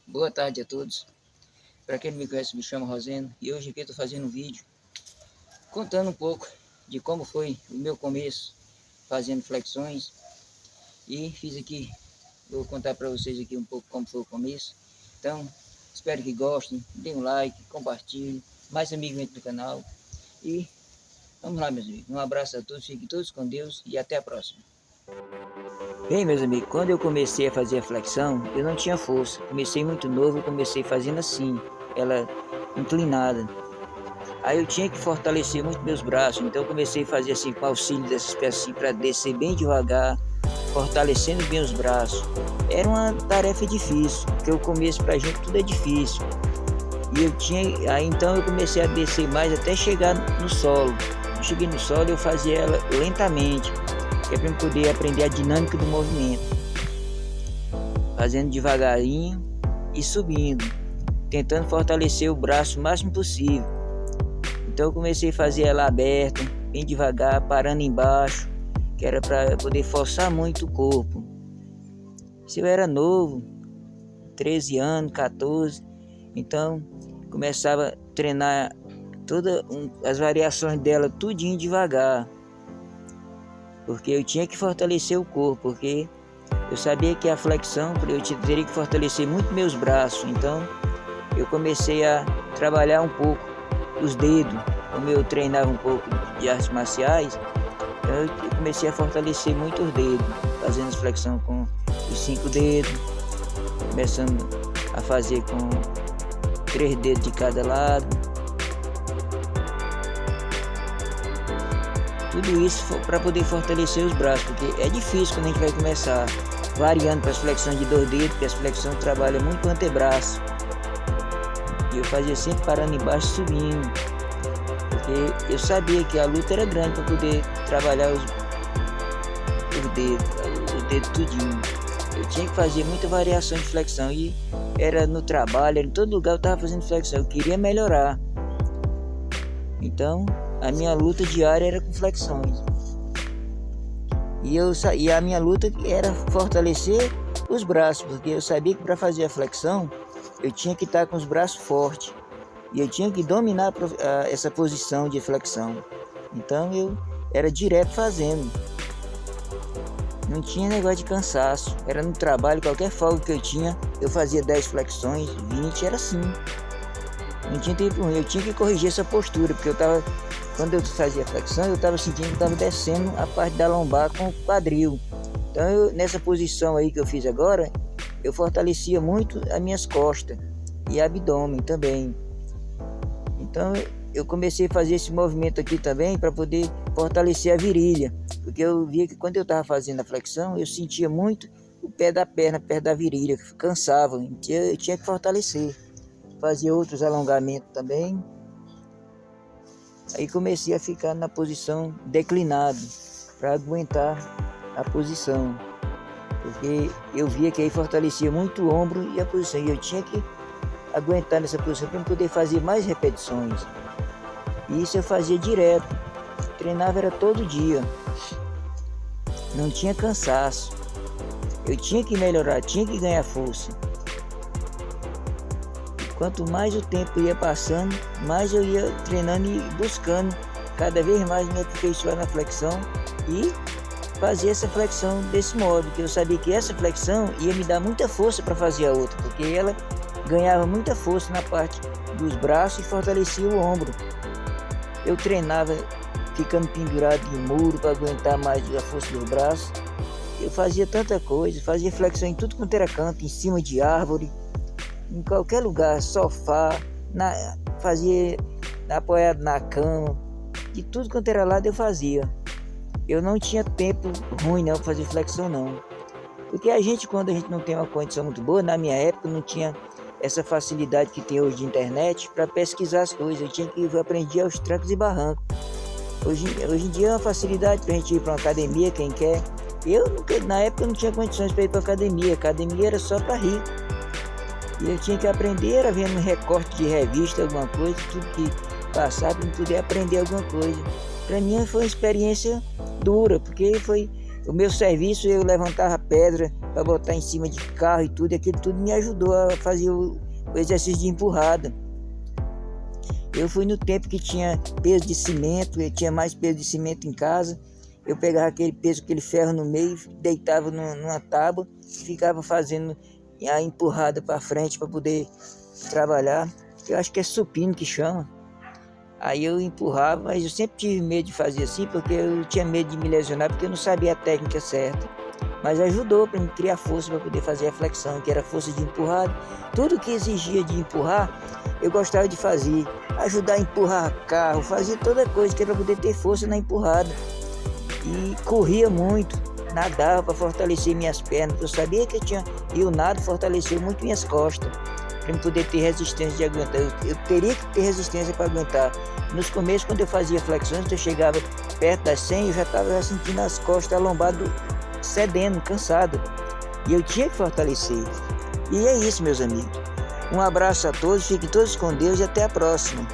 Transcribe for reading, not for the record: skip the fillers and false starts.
Boa tarde a todos. Para quem não me conhece, me chamo Rosendo e hoje aqui estou fazendo um vídeo contando um pouco de como foi o meu começo fazendo flexões e fiz aqui, vou contar para vocês aqui um pouco como foi o começo. Então, espero que gostem, deem um like, compartilhem, mais amigos entrem no canal e vamos lá, meus amigos. Um abraço a todos, fiquem todos com Deus e até a próxima. Bem, meus amigos, quando eu comecei a fazer a flexão, eu não tinha força. Comecei muito novo, comecei fazendo assim, ela inclinada. Aí eu tinha que fortalecer muito meus braços, então eu comecei a fazer assim com auxílio dessas peças assim, para descer bem devagar, fortalecendo bem os braços. Era uma tarefa difícil, porque o começo pra gente tudo é difícil. Aí então eu comecei a descer mais até chegar no solo. Eu cheguei no solo, eu fazia ela lentamente, que é para eu poder aprender a dinâmica do movimento, fazendo devagarinho e subindo, tentando fortalecer o braço o máximo possível. Então eu comecei a fazer ela aberta, bem devagar, parando embaixo, que era para poder forçar muito o corpo. Se eu era novo, 13 anos, 14, então começava a treinar todas as variações dela tudinho devagar, porque eu tinha que fortalecer o corpo, porque eu sabia que a flexão, eu teria que fortalecer muito meus braços. Então eu comecei a trabalhar um pouco os dedos. Como eu treinava um pouco de artes marciais, eu comecei a fortalecer muito os dedos, fazendo as flexão com os 5 dedos, começando a fazer com 3 dedos de cada lado. Tudo isso para poder fortalecer os braços, porque é difícil quando a gente vai começar variando para as flexões de 2 dedos, porque as flexões trabalham muito o antebraço. E eu fazia sempre parando embaixo e subindo, porque eu sabia que a luta era grande para poder trabalhar os dedos tudinho. Eu tinha que fazer muita variação de flexão e era no trabalho, era em todo lugar eu estava fazendo flexão, eu queria melhorar. Então a minha luta diária era com flexões. E a minha luta era fortalecer os braços, porque eu sabia que para fazer a flexão eu tinha que estar com os braços fortes e eu tinha que dominar essa posição de flexão. Então eu era direto fazendo, não tinha negócio de cansaço, era no trabalho, qualquer folga que eu tinha eu fazia 10 flexões, 20, era assim, não tinha tempo ruim. Eu tinha que corrigir essa postura, porque quando eu fazia flexão, eu estava sentindo que estava descendo a parte da lombar com o quadril. Então nessa posição aí que eu fiz agora, eu fortalecia muito as minhas costas e abdômen também. Então eu comecei a fazer esse movimento aqui também para poder fortalecer a virilha, porque eu via que quando eu estava fazendo a flexão, eu sentia muito o pé da perna, perto da virilha, que cansava, eu tinha que fortalecer. Fazia outros alongamentos também. Aí comecei a ficar na posição declinado para aguentar a posição, porque eu via que aí fortalecia muito o ombro e a posição, e eu tinha que aguentar nessa posição para poder fazer mais repetições. E isso eu fazia direto, treinava era todo dia, não tinha cansaço, eu tinha que melhorar, tinha que ganhar força. Quanto mais o tempo ia passando, mais eu ia treinando e buscando cada vez mais me aperfeiçoar na flexão e fazer essa flexão desse modo, que eu sabia que essa flexão ia me dar muita força para fazer a outra, porque ela ganhava muita força na parte dos braços e fortalecia o ombro. Eu treinava ficando pendurado em muro para aguentar mais a força dos braços. Eu fazia tanta coisa, fazia flexão em tudo quanto era canto, em cima de árvore, em qualquer lugar, sofá, fazia apoiado na cama, de tudo quanto era lado eu fazia. Eu não tinha tempo ruim não para fazer flexão não, porque quando a gente não tem uma condição muito boa, na minha época não tinha essa facilidade que tem hoje de internet para pesquisar as coisas, eu aprendi aos trancos e barrancos. Hoje em dia é uma facilidade para a gente ir para uma academia, quem quer. Na época não tinha condições para ir para academia era só para rico. E eu tinha que aprender, era vendo um recorte de revista, alguma coisa, tudo que passava para poder aprender alguma coisa. Para mim foi uma experiência dura, porque foi o meu serviço, eu levantava pedra para botar em cima de carro e tudo, e aquilo tudo me ajudou a fazer o exercício de empurrada. Eu fui no tempo que tinha peso de cimento, eu tinha mais peso de cimento em casa. Eu pegava aquele peso, aquele ferro no meio, deitava numa tábua e ficava fazendo a empurrada para frente para poder trabalhar. Eu acho que é supino que chama. Aí eu empurrava, mas eu sempre tive medo de fazer assim, porque eu tinha medo de me lesionar, porque eu não sabia a técnica certa. Mas ajudou para me criar força para poder fazer a flexão, que era força de empurrada. Tudo que exigia de empurrar, eu gostava de fazer. Ajudar a empurrar carro, fazia toda coisa que era para poder ter força na empurrada. E corria muito, nadava para fortalecer minhas pernas. Eu sabia que o nado fortaleceu muito minhas costas, para eu poder ter resistência de aguentar. Eu teria que ter resistência para aguentar. Nos começos, quando eu fazia flexões, eu chegava perto das 100, eu já estava sentindo as costas, a lombar cedendo, cansado. E eu tinha que fortalecer. E é isso, meus amigos. Um abraço a todos, fiquem todos com Deus e até a próxima.